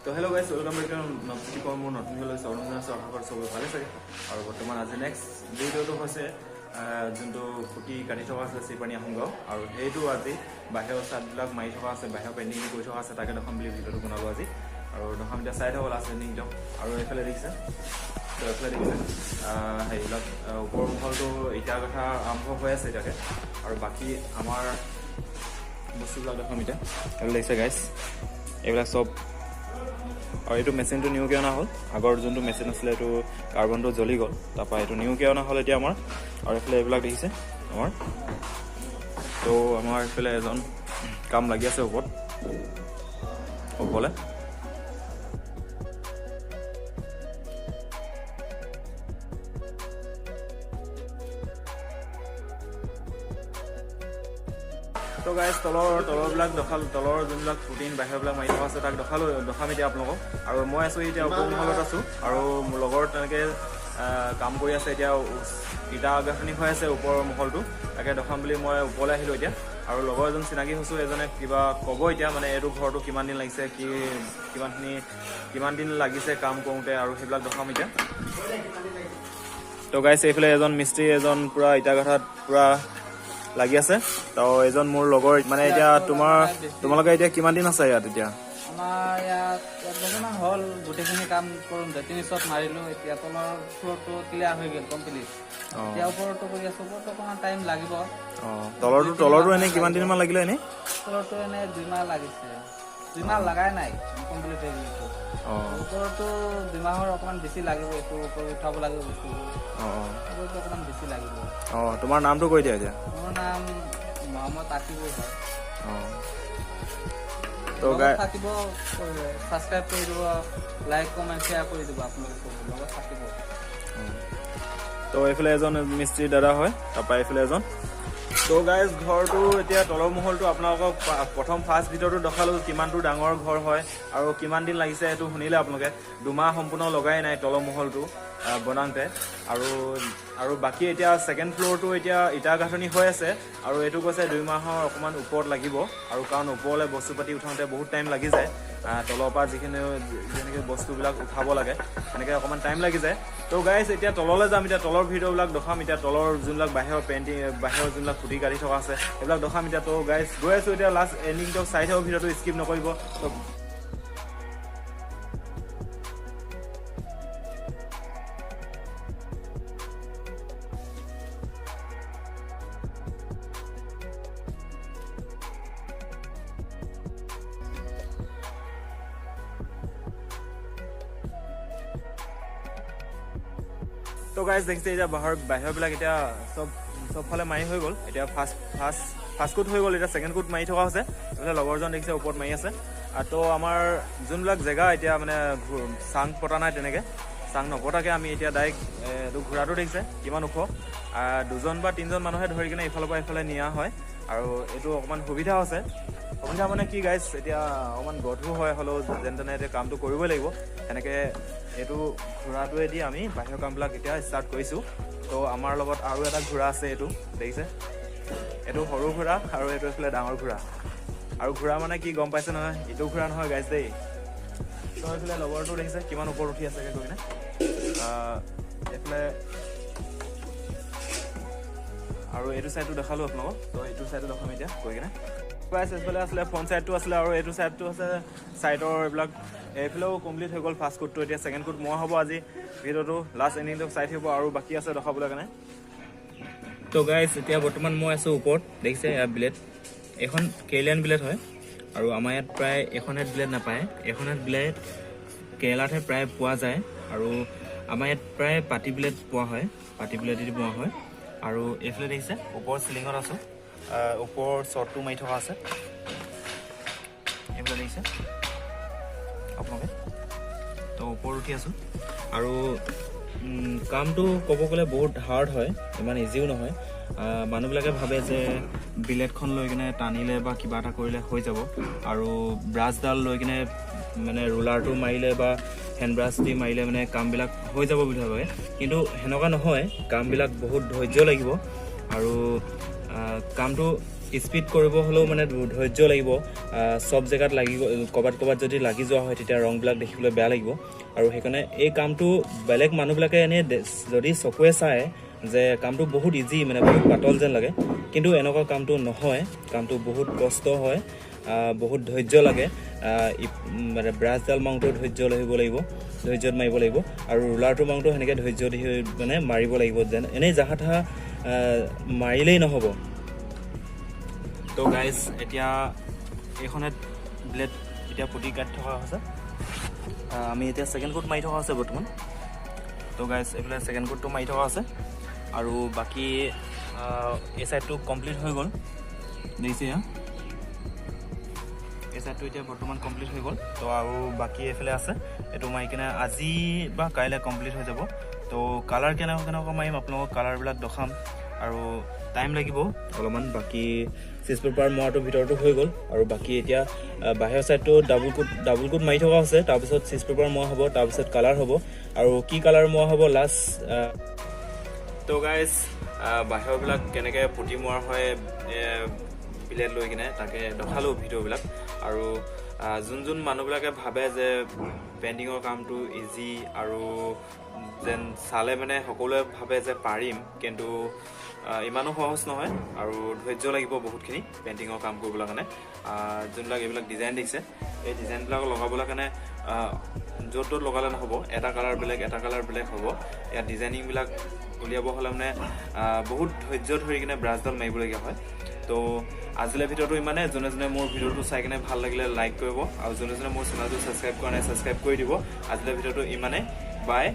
তো হেল্ল' গাইছ, welcome back to মোৰ নতুন ভিডিঅ'লৈ স্বাগতম জনাইছোঁ। আশা কৰোঁ চবেই ভালে চাগে। আৰু বৰ্তমান আজি নেক্সট ভিডিঅ'টো হৈছে যোনটো খুঁটি কাটি থকা আছে চিপানী আহোম গাঁও, আৰু সেইটো আজি বাহিৰৰ চাইডবিলাক মাৰি থকা আছে, বাহিৰৰ পেইণ্টিং কৰি থকা আছে, তাকে দেখাম বুলি ভিডিঅ'টো বনালোঁ আজি। আৰু দেখাম এতিয়া চাই থাকক লাষ্ট পেইণ্টিংটো। আৰু এইফালে দেখিছে, তো এইফালে দেখিছে হেৰিবিলাক ওপৰ মহলটো ইটা কথা আৰম্ভ হৈ আছে এতিয়াকে। আৰু বাকী আমাৰ বস্তুবিলাক দেখাম এতিয়া। এইবিলাক দেখিছে গাইছ, এইবিলাক চব। আৰু এইটো মেচিনটো নিউকৈ অনা হ'ল। আগৰ যোনটো মেচিন আছিলে এইটো কাৰ্বনটো জ্বলি গ'ল, তাৰপৰা এইটো নিউকৈ অনা হ'ল এতিয়া আমাৰ। আৰু এইফালে এইবিলাক দেখিছে আমাৰ। তো আমাৰ এইফালে এজন কাম লাগি আছে ওপৰত ওপৰলৈ। তো গাইজ তলৰবিলাক দেখালোঁ, তলৰ যোনবিলাক প্ৰটিন বাহিৰবিলাক মাৰি থকা আছে তাক দেখাম এতিয়া আপোনালোকক। আৰু মই আছোঁ এতিয়া ওপৰ মহলত আছোঁ, আৰু মোৰ লগৰ তেনেকৈ কাম কৰি আছে এতিয়া। ইটা গাঁথনি হৈ আছে ওপৰৰ মহলটো, তাকে দেখাম বুলি মই ওপৰলৈ আহিলোঁ এতিয়া। আৰু লগৰ এজন চিনাকি হৈছোঁ, এজনে কিবা ক'ব এতিয়া, মানে এইটো ঘৰটো কিমান দিন লাগিছে, কিমান দিন লাগিছে কাম কৰোঁতে, আৰু সেইবিলাক দেখাম এতিয়া। তো গাইজ এইফালে এজন মিস্ত্ৰী, এজন পূৰা ইটা গাঁথাত পূৰা লাগি আছে। তো এজন মোৰ লগৰ, মানে এতিয়া তোমালোকে এতিয়া কিমান দিন আছে ইয়াত? এতিয়া আমাৰ ইয়াত 1 বছৰমান হ'ল গোটেইখিনি কাম কৰোঁ, 3 শ্বট মাৰিলোঁ। এতিয়া তলৰ ফ্ল'ৰটো ক্লিয়াৰ হৈ গ'ল কমপ্লিট। এতিয়া ওপৰতো কৰি আছোঁ, ওপৰতো অকণমান টাইম লাগিব। তলৰটো এনেই কিমান দিনমান লাগিলে? এনেই তলৰটো এনেই 2 মাহ লাগিছে, 2 মাহ লগাই নাই, কমপ্লিট হৈ গৈছে। ওপৰতো 2 মাহৰ অকণমান বেছি লাগিব, এইটো ওপৰত উঠাব লাগিব বস্তুবোৰ, ওপৰতো অকণমান বেছি লাগিব। তোমাৰ নামটো কৈ দিয়া এতিয়া। মোৰ নাম মহম্মদ আকিবুল হয়। তো থাকিব, ছাবস্ক্ৰাইব কৰি দিব, লাইক কমেণ্ট শ্বেয়াৰ কৰি দিব, আপোনালোকে লগত থাকিব। তো এইফালে এজন মিস্ত্ৰী দাদা হয়, তাৰপৰা এইফালে এজন। তো গাইজ ঘৰটো এতিয়া তলৰ মহলটো আপোনালোকক প্ৰথম ফাৰ্ষ্ট ভিডিঅ'টো দেখালোঁ, কিমানটো ডাঙৰ ঘৰ হয় আৰু কিমান দিন লাগিছে সেইটো শুনিলে আপোনালোকে। 2 মাহ সম্পূৰ্ণ লগাই নাই তলৰ মহলটো বনাওঁতে। আৰু বাকী এতিয়া ছেকেণ্ড ফ্ল'ৰটো এতিয়া ইটা গাঁথনি হৈ আছে, আৰু এইটো কৈছে 2 মাহৰ অকণমান ওপৰত লাগিব। আৰু কাৰণ ওপৰলৈ বস্তু পাতি উঠাওঁতে বহুত টাইম লাগি যায়, তলৰ পৰা যেনেকৈ বস্তুবিলাক উঠাব লাগে সেনেকৈ অকণমান টাইম লাগি যায়। তো গাইজ এতিয়া তললৈ যাম, এতিয়া তলৰ ভিডিঅ'বিলাক দেখাম এতিয়া। তলৰ যোনবিলাক বাহিৰৰ পেইণ্টিং, বাহিৰৰ যোনবিলাক খুঁটি কাটি থকা আছে সেইবিলাক দেখাম এতিয়া। তো গাইজ গৈ আছোঁ এতিয়া, লাষ্ট এণ্ডিংটো চাই থাকক, ভিডিঅ'টো স্কিপ নকৰিব। তো গাইজ দেখিছে এতিয়া বাহিৰবিলাক এতিয়া চবফালে মাৰি হৈ গ'ল। এতিয়া ফাৰ্ষ্ট কোট হৈ গ'ল, এতিয়া ছেকেণ্ড কোট মাৰি থকা হৈছে। এইফালে লগৰজন দেখিছে ওপৰত মাৰি আছে। তো আমাৰ যোনবিলাক জেগা এতিয়া মানে চাং পতা নাই, তেনেকৈ চাং নপতাকৈ আমি এতিয়া ডাইৰেক্ট এইটো ঘোঁৰাটো দেখিছে কিমান ওখ, 2জন বা 3জন মানুহে ধৰি কিনে ইফালৰ পৰা ইফালে নিয়া হয়। আৰু এইটো অকণমান সুবিধা আছে। সুবিধা মানে কি গাইজ, এতিয়া অকণমান গধুৰ হয়, হ'লেও যেন তেনে এতিয়া কামটো কৰিবই লাগিব। সেনেকৈ এইটো ঘোঁৰাটোৱেদি আমি বাহিৰৰ কামবিলাক এতিয়া ষ্টাৰ্ট কৰিছোঁ। তো আমাৰ লগত আৰু এটা ঘোঁৰা আছে, এইটো দেখিছে, এইটো সৰু ঘোঁৰা আৰু এইটো এইফালে ডাঙৰ ঘোঁৰা। আৰু ঘোঁৰা মানে কি গম পাইছে নহয়, এইটো ঘোঁৰা নহয় গাইজ দেই। তো এইফালে লগৰটো দেখিছে কিমান ওপৰত উঠি আছেগৈ গৈ কিনে। এইফালে আৰু এইটো ছাইডটো দেখালোঁ আপোনালোকক। তো এইটো ছাইডটো দেখাম এতিয়া গৈ কিনে। এইফালে আছিলে ফ্ৰণ্ট ছাইডটো আছিলে, আৰু এইটো ছাইডটো আছে ছাইডৰ এইবিলাক। এইফালেও কমপ্লিট হৈ গ'ল ফাৰ্ষ্ট কোটটো, এতিয়া ছেকেণ্ড কোট মই হ'ব আজি। ভিডিঅ'টো লাষ্ট এণ্ডিংটো চাই থাকিব, আৰু বাকী আছে দেখাবলৈ কাৰণে। তো গাইজ এতিয়া বৰ্তমান মই আছোঁ ওপৰত, দেখিছে ইয়াত ব্লেড, এইখন কেৰেলীয়ান ব্লেড হয়। আৰু আমাৰ ইয়াত প্ৰায় এখন হেড ব্লেড নাপায়, এখন হেড ব্লেড কেৰেলাতহে প্ৰায় পোৱা যায়। আৰু আমাৰ ইয়াত প্ৰায় পাতি ব্লেড পোৱা হয়, পাতি ব্লেডেদি পোৱা হয়। আৰু এইফালে দেখিছে ওপৰৰ চিলিঙত আছোঁ, ওপৰৰ শ্বৰ্টটো মাৰি থকা আছে, এইফালে দেখিছে আপোনালোকে। তো ওপৰত উঠি আছোঁ। আৰু কামটো ক'ব গ'লে বহুত হাৰ্ড হয়, ইমান ইজিও নহয়। মানুহবিলাকে ভাবে যে ব্লেডখন লৈ কিনে টানিলে বা কিবা এটা কৰিলে হৈ যাব, আৰু ব্ৰাছডাল লৈ কিনে মানে ৰুলাৰটো মাৰিলে বা হেণ্ড ব্ৰাছ দি মাৰিলে মানে কামবিলাক হৈ যাব বুলি ভাবে। কিন্তু সেনেকুৱা নহয়, কামবিলাক বহুত ধৈৰ্য লাগিব। আৰু কামটো স্পীড কৰিব হ'লেও মানে ধৈৰ্য লাগিব সব জেগাত লাগি ক'ৰবাত যদি লাগি যোৱা হয় তেতিয়া ৰংবিলাক দেখিবলৈ বেয়া লাগিব আৰু সেইকাৰণে এই কামটো বেলেগ মানুহবিলাকে এনেই যদি চকুৱে চায় যে কামটো বহুত ইজি মানে বহুত পাতল যেন লাগে কিন্তু এনেকুৱা কামটো নহয় কামটো বহুত কষ্ট হয় বহুত ধৈৰ্য লাগে মানে ব্ৰাছডাল মাউণ্টটো ধৈৰ্য ধৈৰ্যত মাৰিব লাগিব আৰু ৰুলাৰটো মাউণ্টটো সেনেকৈ ধৈৰ্য দি মানে মাৰিব লাগিব যেন এনেই জাহা তাহা মাৰিলেই নহ'ব তো গাইজ এতিয়া এইখনে ব্লেড এতিয়া পুতি কাটি থকা হৈছে আমি এতিয়া ছেকেণ্ড কোট মাৰি থকা আছে বৰ্তমান তো গাইজ এইফালে ছেকেণ্ড কোটটো মাৰি থকা আছে আৰু বাকী এই ছাইডটো কমপ্লিট হৈ গ'ল দেখিছে এই ছাইডটো এতিয়া বৰ্তমান কমপ্লিট হৈ গ'ল তো আৰু বাকী এইফালে আছে এইটো মাৰি কিনে আজি বা কাইলৈ কমপ্লিট হৈ যাব তো কালাৰ কেনেকুৱা মাৰিম আপোনালোকক কালাৰবিলাক দেখাম আৰু টাইম লাগিব অলপমান বাকী চিজ পেপাৰ মৰাটো ভিতৰতো হৈ গ'ল আৰু বাকী এতিয়া বাহিৰৰ ছাইডটো ডাবল কোট মাৰি থকা আছে তাৰপিছত চিজ পেপাৰ মৰা হ'ব তাৰপিছত কালাৰ হ'ব আৰু কি কালাৰ মৰা হ'ব লাষ্ট তো গাইজ বাহিৰবিলাক কেনেকৈ পুতি মৰা হয় প্লেট লৈ কিনে তাকে দেখালোঁ ভিডিঅ'বিলাক আৰু যোন মানুহবিলাকে ভাবে যে পেইণ্টিঙৰ কামটো ইজি আৰু যেন চালে মানে সকলোৱে ভাবে যে পাৰিম কিন্তু ইমানো সহজ নহয় আৰু ধৈৰ্য লাগিব বহুতখিনি পেইণ্টিঙৰ কাম কৰিবলৈ কাৰণে যোনবিলাক এইবিলাক ডিজাইন দিছে এই ডিজাইনবিলাক লগাবলৈ কাৰণে য'ত ত'ত লগালে নহ'ব এটা কালাৰ বেলেগ হ'ব ইয়াত ডিজাইনিংবিলাক উলিয়াব হ'লে মানে বহুত ধৈৰ্য ধৰি কিনে ব্ৰাছডাল মাৰিবলগীয়া হয় তো আজিলৈ ভিডিঅ'টো ইমানে যোনে মোৰ ভিডিঅ'টো চাই কিনে ভাল লাগিলে লাইক কৰিব আৰু যোনে মোৰ চেনেলটো ছাবস্ক্ৰাইব কৰা নাই ছাবস্ক্ৰাইব কৰি দিব আজিলৈ ভিডিঅ'টো ইমানে বাই